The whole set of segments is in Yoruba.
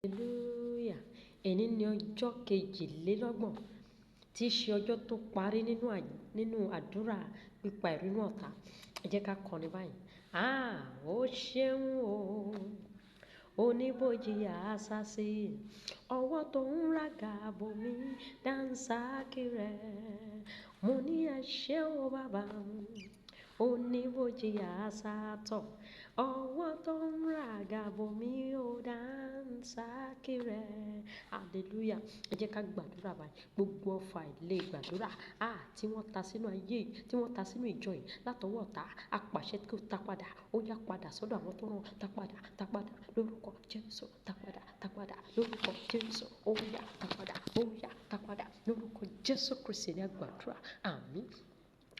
Hallelujah. Èní ni ọjọ́ kejìlélọ́gbọ̀n tí í ṣe ọjọ́ tó parí nínú àdúrà pípa ìrunú ọ̀tá. Ẹ jẹ́ ká kọrin báyìí. Ó ṣeun o, oníbòjì àṣàṣì, ọwọ́ tó ń ràgà bò mí dánsákì rẹ̀. Mo ní ẹ ṣé o bàbá, oníbòjì àṣàtọ̀, ọwọ́ tó ń ràgà bò mí ó dánsákì rẹ̀. Hallelujah. Ẹ jẹ́ ká gbàdúrà báyìí. Gbogbo ọfà ilé gbàdúrà tí wọ́n ta sínú ayé yìí, tí wọ́n ta sínú ìjọ yìí látọwọ́ ọ̀tá, apàṣẹ kí ó ta padà. Ó yá padà sọ́dọ̀ àwọn tó rán. Ta padà lórúkọ Jésù. Ta padà lórúkọ Jésù. Ó yá ta padà lórúkọ Jésù Kristi ní àgbàdúrà. Àmín.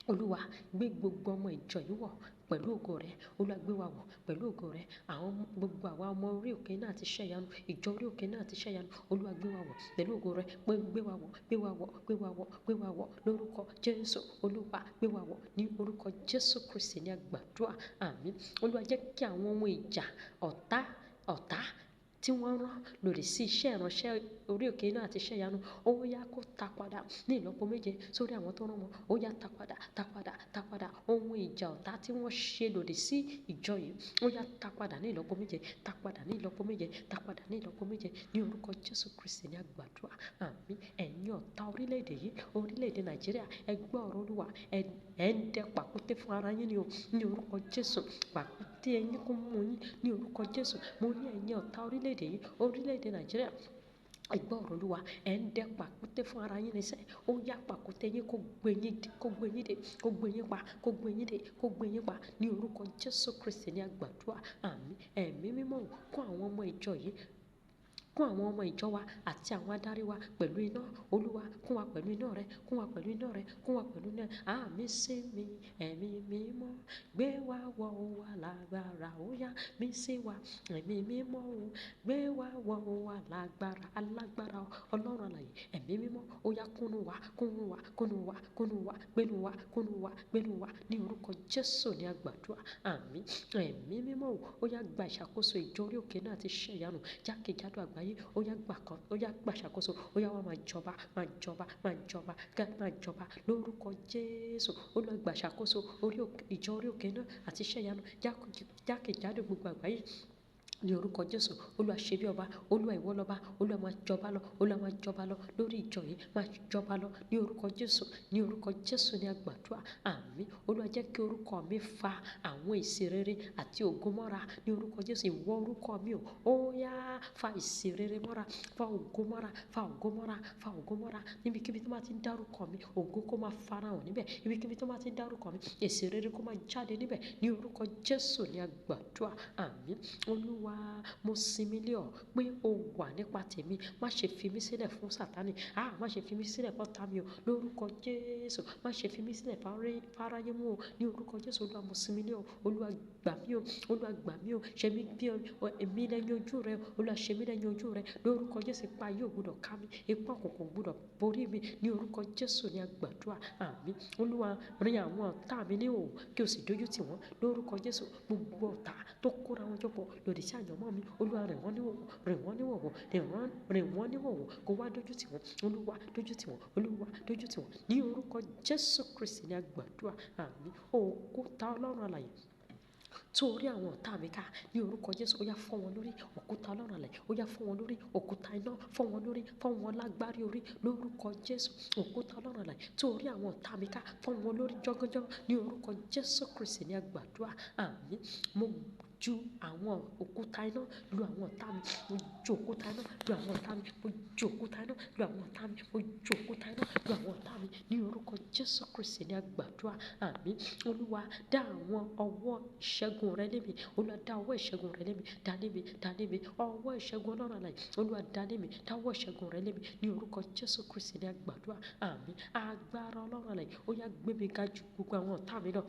Olúwa gbé gbogbo ọmọ ìjọ yìí wọ̀ pẹ̀lú ògo rẹ̀. Olúwa gbé wa wọ̀ pẹ̀lú ògo rẹ̀. Gbogbo àwa ọmọ orí òkè náà ti ṣẹ́ ìyanu. Ìjọ orí òkè náà ti ṣẹ́ ìyanu. Olúwa gbé wa wọ̀ pẹ̀lú ògo rẹ̀. Gbé wa wọ̀ lórúkọ Jésù. Olúwa gbé wa wọ̀ ní orúkọ Jésù Kristi ní àgbàdúrà. Àmín. Olúwa jẹ́ kí àwọn ohun ìjà ọ̀tá tí wọ́n rán lòdì sí iṣẹ́ ìránṣẹ́ orí òkè náà àti iṣẹ́ ìyanu, ó yá kó ta padà ní ìlọ́po méje sórí àwọn tó rán wọn. Ó yá ta padà. Ohun ìjà ọ̀tá tí wọ́n ṣe lòdì sí ìjọ yìí, ó yá ta padà ní ìlọ́po méje. Ta padà ní ìlọ́po méje ní orúkọ Jésù Kristi ní àgbàdúrà. Àmín. Ẹ̀yin ọ̀tá orílẹ̀-èdè yìí, orílẹ̀-èdè Nàìjíríà, ẹ gbọ́ ọ̀rọ̀ Olúwa. Ẹ ń dẹ pàkúté fún ara yín ní orúkọ Jésù. Pàkúté ẹ̀yin kó mú yín ní orúkọ Jésù. Mo ní ẹ̀yin ọ̀tá orílẹ̀-èdè yìí, orílẹ̀-èdè Nàìjíríà, ẹ gbọ́ ọ̀rọ̀ Olúwa. Ẹ ń dẹ pàkúté fún ara yín níṣẹ́. Ó yá pàkúté yín kó gbé yín pa ní orúkọ Jésù Kristi ní àgbàdúrà. Àmín. Ẹ̀mí mímọ́ kún àwọn ọmọ ìjọ yìí, kún àwọn ọmọ ìjọ wa àti àwọn adarí wa pẹ̀lú iná. Olúwa kún wa pẹ̀lú iná rẹ̀. Àmín sí mi, ẹ̀mí mímọ́, gbé wa wọ̀ wá lágbára. Ó yá mí sí wa, ẹ̀mí mímọ́ o, gbé wa wọ̀ wá lágbára. Alágbára Ọlọ́run alààyè, ẹ̀mí mímọ́, ó yá kúnnú wa, gbénu wa ní orúkọ Jésù ní àgbàdúrà. Àmín. Ẹ̀mí mímọ́ ó yá gba ìṣàkóso ìjọ orí òkè náà ti ṣẹ́ ìyanu jákèjádò àgbáyé. Ó yá gba ìṣàkóso. Ó yá wá máa jọba lórúkọ Jésù. Ó lọ gba ìṣàkóso ìjọ orí òkè náà àti ṣẹ́ ìyanu jákèjádò gbogbo àgbáyé ní orúkọ Jésù. Olúwa ṣe bí ọba. Olúwa ìwọ lọ́ba. Olúwa máa jọba lọ lórí ìjọ yìí. Máa jọba lọ ní orúkọ Jésù. Ní orúkọ Jésù ní àgbàdúrà. Àmín. Olúwa jẹ́ kí orúkọ mi fa àwọn ìsì rere àti ògo mọ́ra ní orúkọ Jésù. Ìwọ orúkọ mi o, ó yá fa ìsì rere mọ́ra, fa ògo mọ́ra níbikíbi tó máa ti ń dárúkọ mi. Ògo kó máa farahàn níbẹ̀. Níbikíbi tó máa ti ń dárúkọ mi, ìsì rere kó máa jáde níbẹ̀ ní orúkọ Jésù ní àgbàdúrà. Àmín. Olúwa mo sinmi lé ọ pé o wà nípa tèmi. Má ṣe fi mí sílẹ̀ fún Sátánì. Má ṣe fi mí sílẹ̀ fún ọ̀tá mi o lórúkọ Jésù. Má ṣe fi mí sílẹ̀ fáráyé mú o ní orúkọ Jésù. Olúwa mo sinmi lé ọ. Olúwa gbà mí o. Ṣe mí bí èmi lẹ́yìn ojú rẹ. Olúwa ṣe mí lẹ́yìn ojú rẹ lórúkọ Jésù. Ipa yóò gbọdọ̀ ká mi. Ipa òkùnkùn gbọdọ̀ borí mi ní orúkọ Jésù ní àgbàdúrà. Àmín. Olúwa rin àwọn ọ̀tá mi ní òwò kí o sì dójú tì wọ́n lórúkọ Jésù. Gbogbo ọ̀tá tó kóra wọn jọpọ̀ lòdì sí àyànmọ́ mi, Olúwa rìn wọ́n níwọ̀wọ̀ kó wá dójú tì wọ́n. Olúwa dójú tì wọ́n ní orúkọ Jésù Kristi ní àgbàdúrà. Àmín. Òkúta Ọlọ́run alààyè tó orí àwọn ọ̀tá mi ká ní orúkọ Jésù. Ó yá fọ́ wọn lórí. Òkúta Ọlọ́run alààyè ó yá fọ́ wọn lórí. Òkúta iná fọ́ wọn lórí. Fọ́ wọn lágbárí orí lórúkọ Jésù. Òkúta Ọlọ́run alààyè tó orí àwọn ọ̀tá mi ká fọ́ wọn lórí jọ́gọ́jọ́ ní orúkọ Jésù Kristi ní àgbàdúrà. Àmín. Mo ju àwọn òkúta iná lu àwọn ọ̀tá mi. Mo ju òkúta iná lu àwọn ọ̀tá mi. Ní orúkọ Jésù Kristi ní àgbàdúrà. Àmín. Olúwa dá àwọn ọwọ́ ìṣẹ́gun rẹ lé mi. Olúwa dá ọwọ́ ìṣẹ́gun rẹ lé mi. Dá lé mi. Ọwọ́ ìṣẹ́gun Ọlọ́run alààyè. Olúwa dá lé mi. Dá ọwọ́ ìṣẹ́gun rẹ lé mi ní orúkọ Jésù Kristi ní àgbàdúrà. Àmín. Agbára Ọlọ́run alààyè ó yá gbé mi ga ju gbogbo àwọn ọ̀tá mi lọ.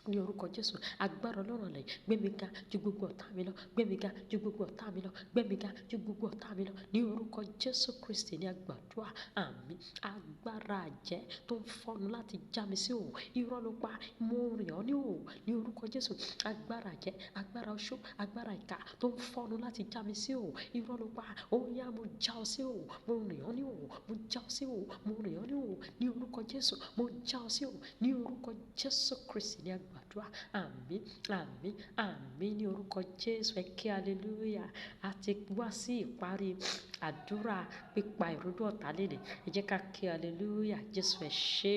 ní orúkọ Jésù. Agbára Ọlọ́run lè gbé mi ga ju gbogbo ọ̀tá mi lọ, gbé mi ga ju gbogbo ọ̀tá mi lọ, gbé mi ga ju gbogbo ọ̀tá mi lọ. Ní orúkọ Jésù Kristi ní àgbàdua. Àmín. Agbára àjẹ́ tó ń fọ́nu láti já mi sí òwò, irọ́ ló pa, mo rìn ọ́ ní òwò. Ní orúkọ Jésù. Agbára àjẹ́, agbára oṣó, agbára ìkà tó ń fọ́nu láti já mi sí òwò, irọ́ ló pa. Ó yá, mo já ọ sí òwò, mo rìn ọ́ ní òwò, mo já ọ sí òwò, mo rìn ọ́ ní òwò. Ní orúkọ Jésù, mo já ọ sí òwò. Ní orúkọ Jésù Kristi ní àgbàdua. Àmín, àmín, àmín. Ní orúkọ Jésù, ẹ ké hallelujah. A ti wá sí ìparí àdúrà pípa ìrúdú ọ̀tá lénìí. Ẹ jẹ́ ká ké hallelujah. Jésù ẹ ṣé.